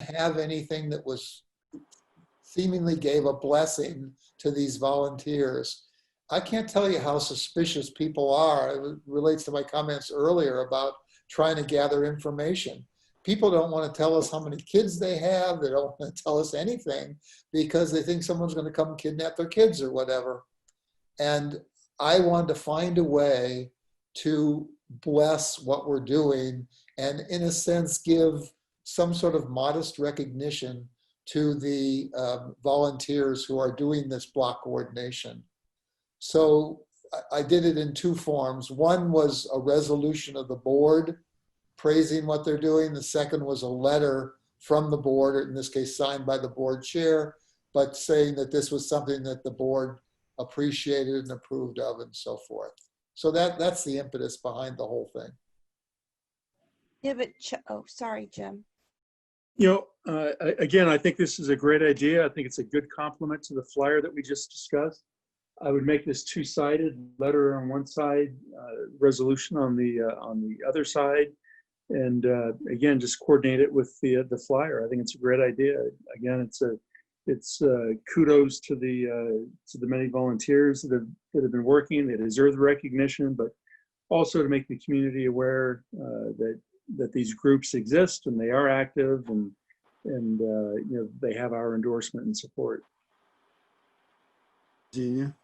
have anything that was seemingly gave a blessing to these volunteers. I can't tell you how suspicious people are. It relates to my comments earlier about trying to gather information. People don't want to tell us how many kids they have. They don't want to tell us anything because they think someone's going to come kidnap their kids or whatever. And I wanted to find a way to bless what we're doing and, in a sense, give some sort of modest recognition to the volunteers who are doing this block coordination. So I did it in two forms. One was a resolution of the board praising what they're doing. The second was a letter from the board, or in this case signed by the board chair, but saying that this was something that the board appreciated and approved of and so forth. So that's the impetus behind the whole thing. Yeah, but, oh, sorry, Jim. You know, again, I think this is a great idea. I think it's a good complement to the flyer that we just discussed. I would make this two-sided, letter on one side, resolution on the other side, and again, just coordinate it with the flyer. I think it's a great idea. Again, it's kudos to the many volunteers that have been working. They deserve the recognition, but also to make the community aware that these groups exist and they are active, and you know, they have our endorsement and support. Virginia?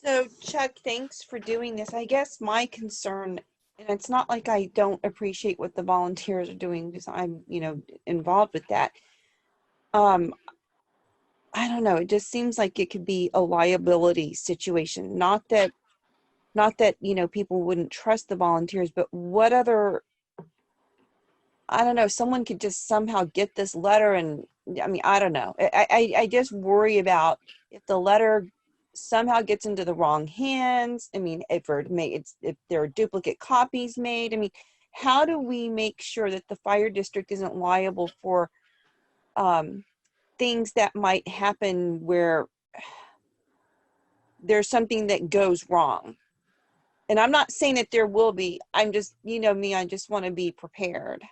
So Chuck, thanks for doing this. I guess my concern, and it's not like I don't appreciate what the volunteers are doing because I'm, you know, involved with that. I don't know. It just seems like it could be a liability situation. Not that, you know, people wouldn't trust the volunteers, but what other, I don't know, someone could just somehow get this letter and, I mean, I don't know. I just worry about if the letter somehow gets into the wrong hands. I mean, if there are duplicate copies made. I mean, how do we make sure that the fire district isn't liable for things that might happen where there's something that goes wrong? And I'm not saying that there will be. I'm just, you know me, I just want to be prepared.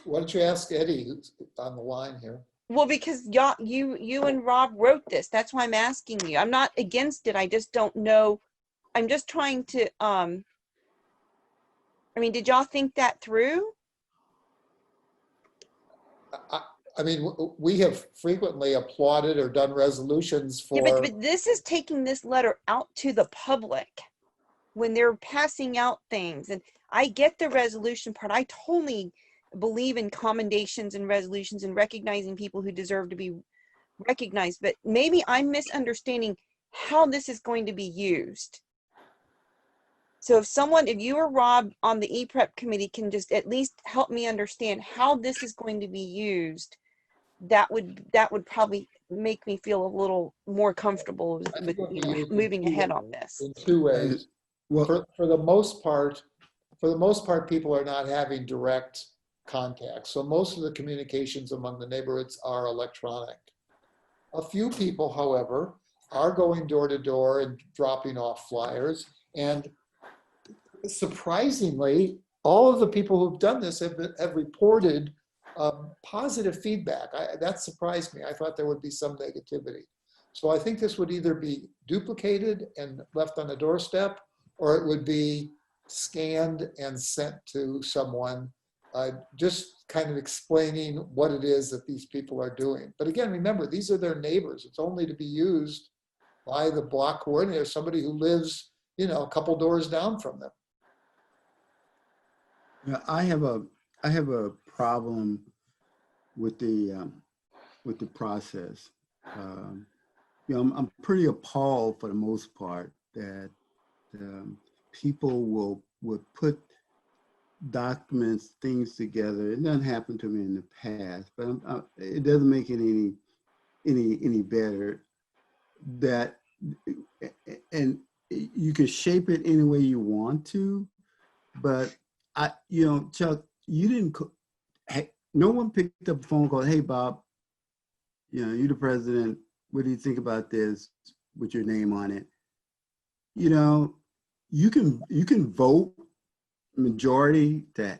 Why don't you ask Eddie, who's on the line here? Well, because you and Rob wrote this. That's why I'm asking you. I'm not against it. I just don't know. I'm just trying to, I mean, did y'all think that through? I mean, we have frequently applauded or done resolutions for. Yeah, but this is taking this letter out to the public when they're passing out things. And I get the resolution part. I totally believe in commendations and resolutions and recognizing people who deserve to be recognized. But maybe I'm misunderstanding how this is going to be used. So if you or Rob on the E-Prep committee can just at least help me understand how this is going to be used, that would probably make me feel a little more comfortable with you know, moving ahead on this. In two ways. Well, For the most part, people are not having direct contact. So most of the communications among the neighborhoods are electronic. A few people, however, are going door to door and dropping off flyers. And surprisingly, all of the people who've done this have reported positive feedback. That surprised me. I thought there would be some negativity. So I think this would either be duplicated and left on a doorstep, or it would be scanned and sent to someone, just kind of explaining what it is that these people are doing. But again, remember, these are their neighbors. It's only to be used by the block coordinator, somebody who lives, you know, a couple doors down from them. yeah, I have a problem with the process. You know, I'm pretty appalled for the most part that people will put documents, things together. It doesn't happen to me in the past, but it doesn't make it any better. That, and you can shape it any way you want to, but you know, Chuck, no one picked up a phone call. Hey, Bob, you know, you're the president. What do you think about this with your name on it? You know, you can vote majority to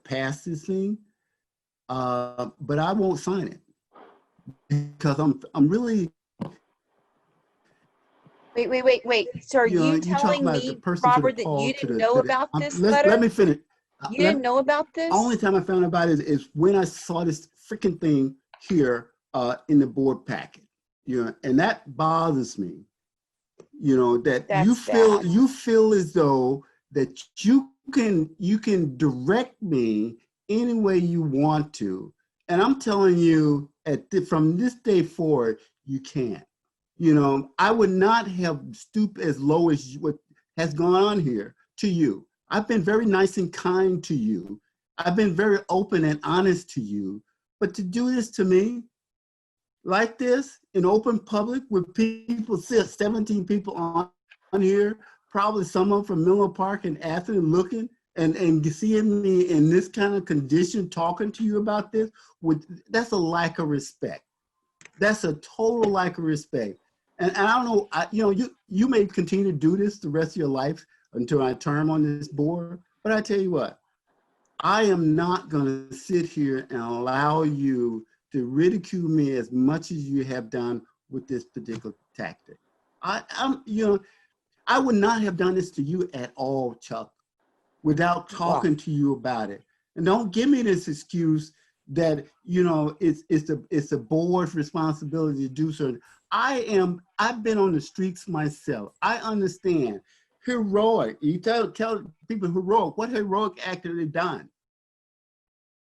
pass this thing, but I won't sign it because I'm really, Wait. So are you know, you you talk telling about the me, person to the Robert, that Paul you to didn't the, know about this let letter? me finish. You didn't know about this? Only time I found out about it is when I saw this freaking thing here in the board packet, you know, and that bothers me, you know, that That's bad. you feel as though that you can direct me any way you want to. And I'm telling you from this day forward, you can't. You know, I would not have stooped as low as what has gone on here to you. I've been very nice and kind to you. I've been very open and honest to you. But to do this to me like this in open public with people, 17 people on here, probably someone from Menlo Park and Athens looking and seeing me in this kind of condition talking to you about this, that's a lack of respect. That's a total lack of respect. And I don't know, you may continue to do this the rest of your life until I term on this board, but I tell you what, I am not gonna sit here and allow you to ridicule me as much as you have done with this particular tactic. I would not have done this to you at all, Chuck, without talking to you about it. And don't give me this excuse that, you know, it's the board's responsibility to do so. I've been on the streets myself. I understand. Heroic. You tell people heroic. What heroic act have they done?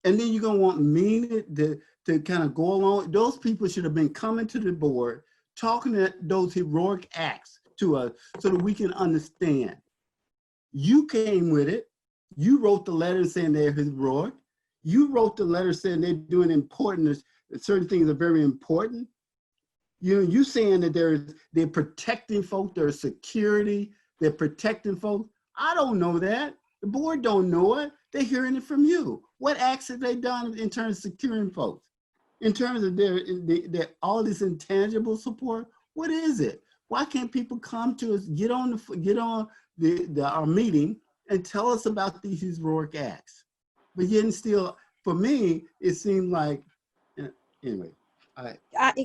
And then you're gonna want me to kind of go along. Those people should have been coming to the board, talking to those heroic acts to us so that we can understand. You came with it. You wrote the letter saying they're heroic. You wrote the letter saying they're doing important, certain things are very important. You saying that they're protecting folks, there's security, they're protecting folks. I don't know that. The board don't know it. They're hearing it from you. What acts have they done in terms of securing folks? In terms of their all this intangible support, what is it? Why can't people come to us, get on our meeting and tell us about these heroic acts? But yet and still, for me, it seemed like, anyway.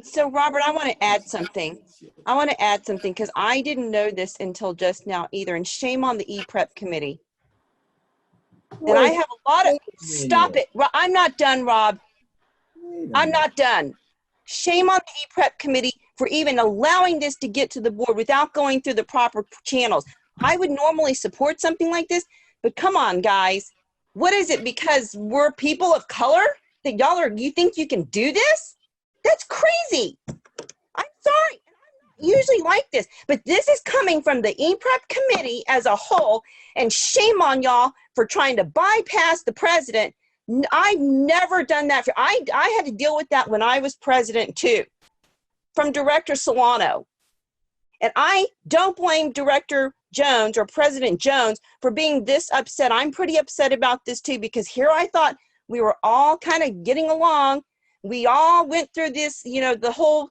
So Robert, I want to add something. I want to add something because I didn't know this until just now either. And shame on the E-Prep committee. And I have a lot of, stop it. I'm not done, Rob. I'm not done. Shame on the E-Prep committee for even allowing this to get to the board without going through the proper channels. I would normally support something like this, but come on, guys. What is it? Because we're people of color that you think you can do this? That's crazy. I'm sorry. I'm not usually like this, but this is coming from the E-Prep committee as a whole, and shame on y'all for trying to bypass the president. I've never done that. I had to deal with that when I was president too, from Director Solano. And I don't blame Director Jones or President Jones for being this upset. I'm pretty upset about this too, because here I thought we were all kind of getting along. We all went through this, you know, the whole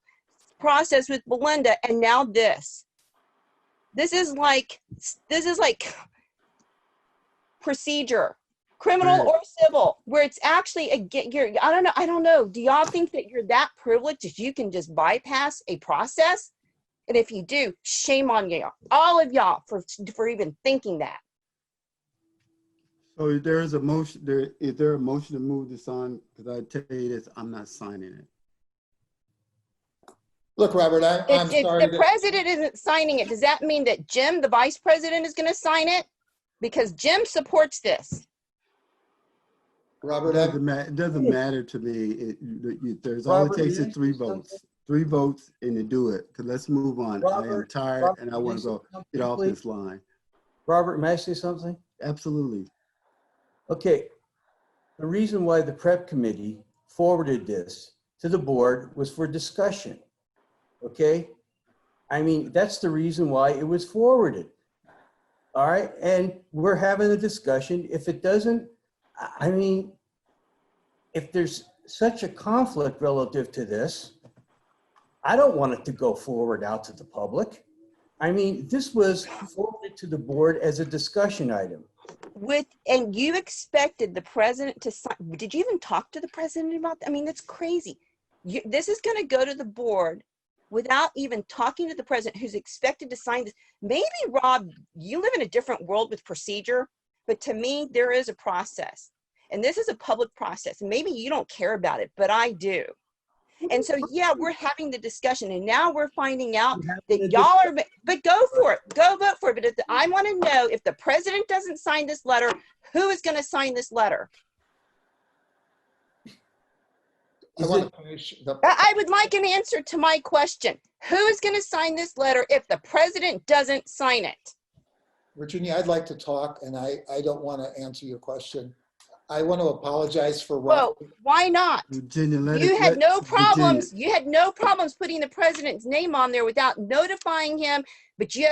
process with Belinda, and now this. This is like procedure, criminal or civil, where it's actually I don't know. Do y'all think that you're that privileged that you can just bypass a process? And if you do, shame on y'all, all of y'all, for even thinking that. So is there a motion to move this on? Because I tell you this, I'm not signing it. Look, Robert, I'm sorry. The president isn't signing it. Does that mean that Jim, the vice president, is going to sign it? Because Jim supports this. Robert, It doesn't matter to me. There's all it takes is 3 votes. 3 votes and to do it. Because let's move on. I am tired and I want to go get off this line. Robert, may I say something? Absolutely. Okay. The reason why the prep committee forwarded this to the board was for discussion. Okay. I mean, that's the reason why it was forwarded. All right. And we're having a discussion. If it doesn't, I mean, if there's such a conflict relative to this, I don't want it to go forward out to the public. I mean, this was forwarded to the board as a discussion item. And you expected the president to sign. Did you even talk to the president about that? I mean, that's crazy. This is going to go to the board without even talking to the president, who's expected to sign this. Maybe, Rob, you live in a different world with procedure, but to me, there is a process. And this is a public process. And maybe you don't care about it, but I do. And so, yeah, we're having the discussion, and now we're finding out that y'all are, but go for it, go vote for it. But I want to know, if the president doesn't sign this letter, who is going to sign this letter? I want to finish. I would like an answer to my question. Who is going to sign this letter if the president doesn't sign it? Virginia, I'd like to talk, and I don't want to answer your question. I want to apologize for Well, why not? Virginia, You had no problems. You had no problems putting the president's name on there without notifying him. But you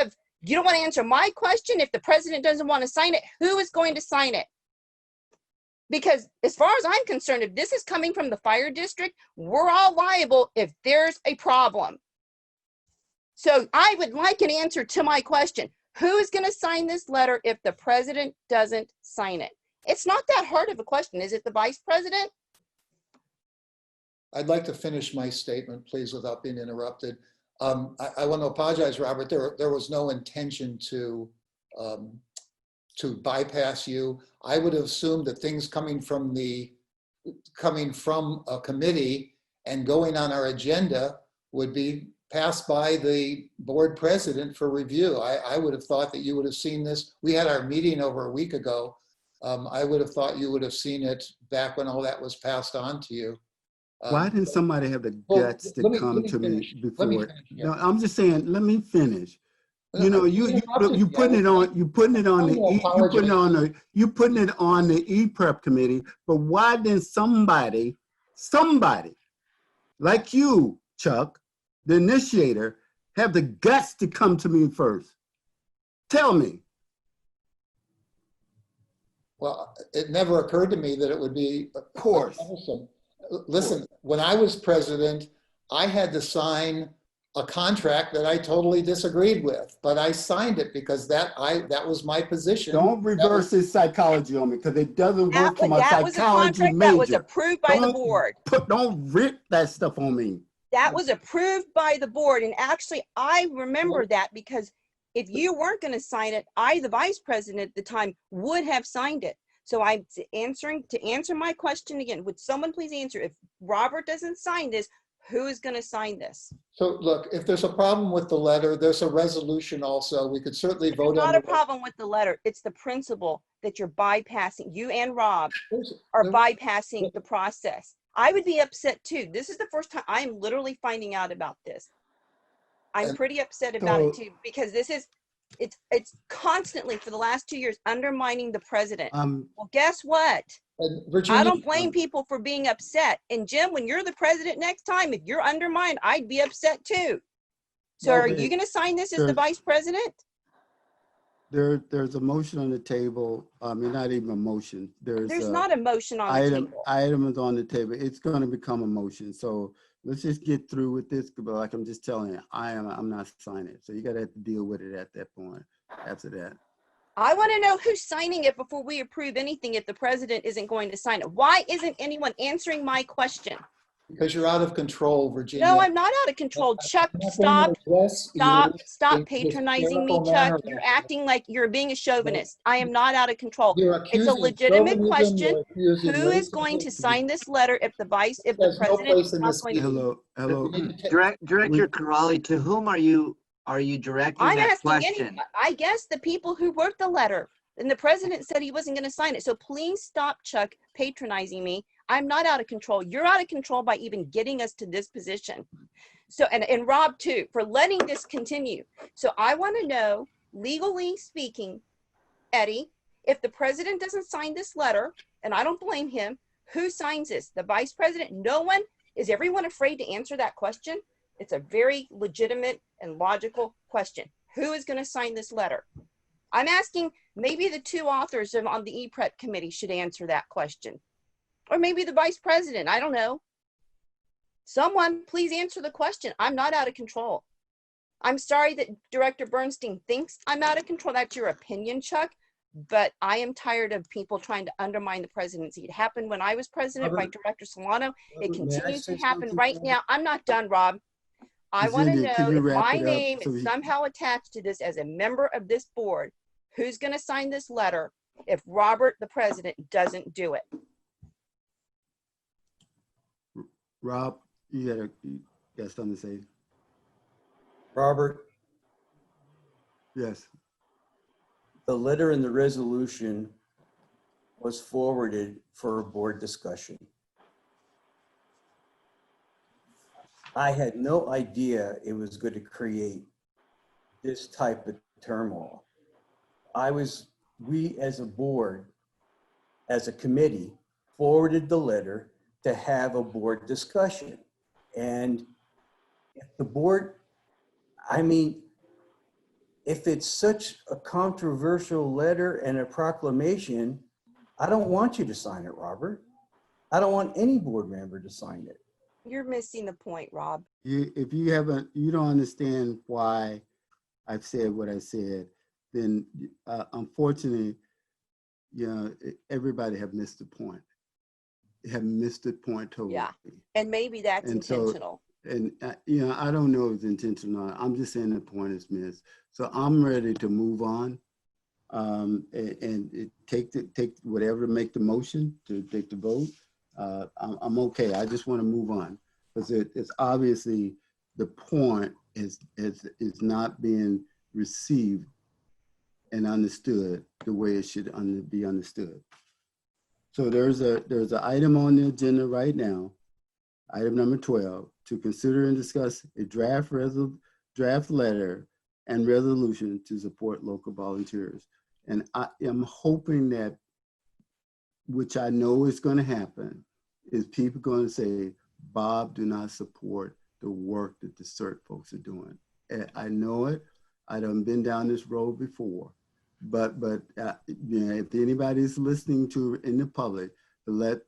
don't want to answer my question. If the president doesn't want to sign it, who is going to sign it? Because as far as I'm concerned, if this is coming from the fire district, we're all liable if there's a problem. So I would like an answer to my question. Who is going to sign this letter if the president doesn't sign it? It's not that hard of a question. Is it the vice president? I'd like to finish my statement, please, without being interrupted. I want to apologize, Robert. There was no intention to bypass you. I would have assumed that things coming from a committee and going on our agenda would be passed by the board president for review. I would have thought that you would have seen this. We had our meeting over a week ago. I would have thought you would have seen it back when all that was passed on to you. Why didn't somebody have the guts to come to me before? No, I'm just saying, let me finish. You know, you putting it on the E-Prep committee, but why didn't somebody like you, Chuck, the initiator, have the guts to come to me first? Tell me. Well, it never occurred to me that it would be. Of course. Listen, when I was president, I had to sign a contract that I totally disagreed with, but I signed it because that was my position. Don't reverse his psychology on me, because it doesn't work for my psychology major. That was approved by the board. Don't rip that stuff on me. That was approved by the board, and actually, I remember that because if you weren't going to sign it, I, the vice president at the time, would have signed it. So to answer my question again, would someone please answer, if Robert doesn't sign this, who is going to sign this? So look, if there's a problem with the letter, there's a resolution also. We could certainly vote on it. It's not a problem with the letter. It's the principle that you're bypassing. You and Rob are bypassing the process. I would be upset too. This is the first time I am literally finding out about this. I'm pretty upset about it too, because it's constantly for the last 2 years undermining the president. Well, guess what? Virginia, I don't blame people for being upset. And Jim, when you're the president next time, if you're undermined, I'd be upset too. So are you going to sign this as the vice president? There's a motion on the table. I mean, not even a motion. There's not a motion on the table. Item is on the table. It's going to become a motion. So let's just get through with this. But like I'm just telling you, I'm not signing it. So you got to have to deal with it at that point. After that, I want to know who's signing it before we approve anything. If the president isn't going to sign it, why isn't anyone answering my question? Because you're out of control, Virginia. No, I'm not out of control. Chuck, stop patronizing me, Chuck. You're acting like you're being a chauvinist. I am not out of control. It's a legitimate question. Who is going to sign this letter if the president is not going to? Hello. Director Kiraly, to whom are you directing that question? I guess the people who wrote the letter. And the president said he wasn't going to sign it. So please stop, Chuck, patronizing me. I'm not out of control. You're out of control by even getting us to this position. So, and Rob too, for letting this continue. So I want to know, legally speaking, Eddie, if the president doesn't sign this letter, and I don't blame him, who signs this? The vice president? No one? Is everyone afraid to answer that question? It's a very legitimate and logical question. Who is going to sign this letter? I'm asking, maybe the two authors on the E-Prep committee should answer that question. Or maybe the vice president, I don't know. Someone, please answer the question. I'm not out of control. I'm sorry that Director Bernstein thinks I'm out of control. That's your opinion, Chuck. but I am tired of people trying to undermine the presidency. It happened when I was president by Director Solano. It May I continues to say happen something, right Robert? now. I'm not done, Rob. I want to Virginia, could know you if wrap my it up name so is we, somehow attached to this as a member of this board. Who's going to sign this letter if Robert, the president, doesn't do it? Rob, you got something to say? Robert, Yes. the letter and the resolution was forwarded for a board discussion. I had no idea it was going to create this type of turmoil. We as a board, as a committee, forwarded the letter to have a board discussion. And if the board, I mean, if it's such a controversial letter and a proclamation, I don't want you to sign it, Robert. I don't want any board member to sign it. You're missing the point, Rob. If you don't understand why I've said what I said, then unfortunately, everybody have missed the point. Have missed the point totally. Yeah, and maybe that's And so, intentional. I don't know if it's intentional or not. I'm just saying the point is missed. So I'm ready to move on, and take whatever to make the motion to take the vote. I'm okay. I just want to move on because it's obviously the point is not being received and understood the way it should be understood. So there's an item on the agenda right now, item number 12, to consider and discuss a draft letter and resolution to support local volunteers. And I am hoping that, which I know is going to happen, is people going to say, Bob, do not support the work that the CERT folks are doing. And I know it. I done been down this road before. But if anybody's listening to in the public, let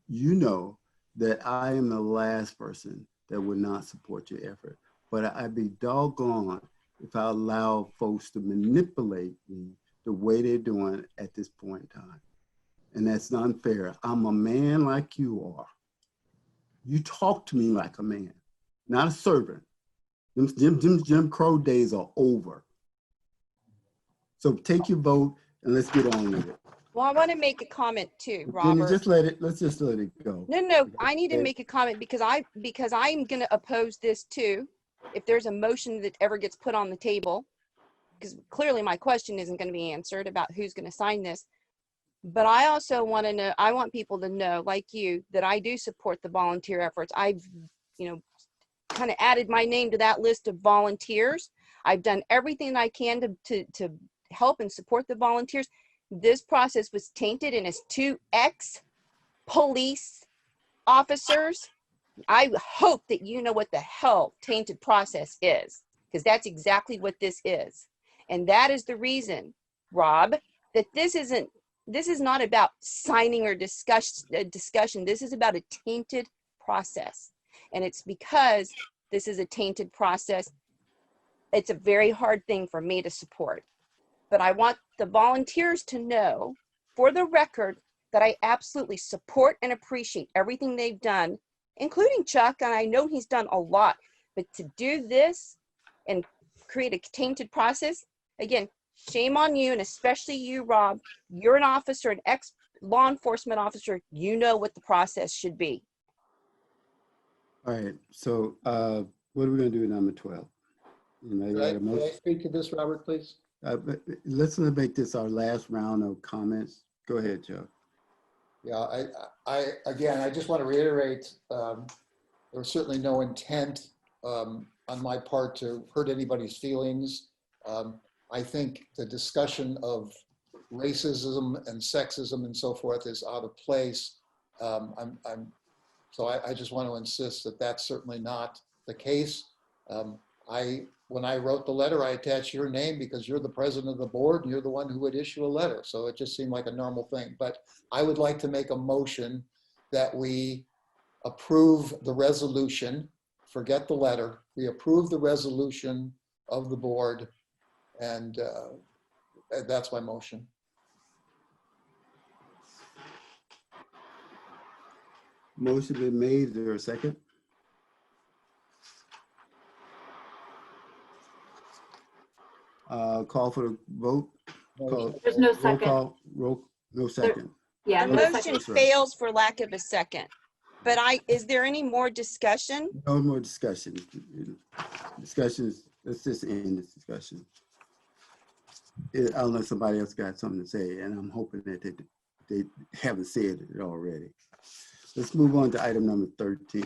you know that I am the last person that would not support your effort. But I'd be doggone if I allow folks to manipulate me the way they're doing at this point in time. And that's not fair. I'm a man like you are. You talk to me like a man, not a servant. Them Jim Crow days are over. So take your vote and let's get on with it. Well, I want to make a comment too, Then Robert. let's just let it go. No, I need to make a comment because I'm going to oppose this too. If there's a motion that ever gets put on the table, because clearly my question isn't going to be answered about who's going to sign this. But I also want to know, I want people to know, like you, that I do support the volunteer efforts. I've, kind of added my name to that list of volunteers. I've done everything I can to help and support the volunteers. This process was tainted, and as two ex-police officers, I hope that you know what the hell tainted process is, because that's exactly what this is. And that is the reason, Rob, that this is not about signing or discussion. This is about a tainted process. And it's because this is a tainted process. It's a very hard thing for me to support. But I want the volunteers to know, for the record, that I absolutely support and appreciate everything they've done, including Chuck, and I know he's done a lot. But to do this and create a tainted process, again, shame on you, and especially you, Rob. You're an officer, an ex-law enforcement officer. You know what the process should be. All right, so what are we gonna do with number 12? May I speak to this, Robert, please? Let's make this our last round of comments. Go ahead, Joe. Yeah, I just want to reiterate, there was certainly no intent on my part to hurt anybody's feelings. I think the discussion of racism and sexism and so forth is out of place. So I just want to insist that that's certainly not the case. When I wrote the letter, I attached your name because you're the president of the board and you're the one who would issue a letter. So it just seemed like a normal thing. But I would like to make a motion that we approve the resolution, forget the letter, we approve the resolution of the board, and that's my motion. Motion been made. Is there a second? Call for the vote. There's no Roll second. call. No second. Yeah, The no motion second. That's right. fails for lack of a second. But is there any more discussion? No more discussion. Discussions. Let's just end this discussion. I don't know if somebody else got something to say, and I'm hoping that they haven't said it already. Let's move on to item number 14.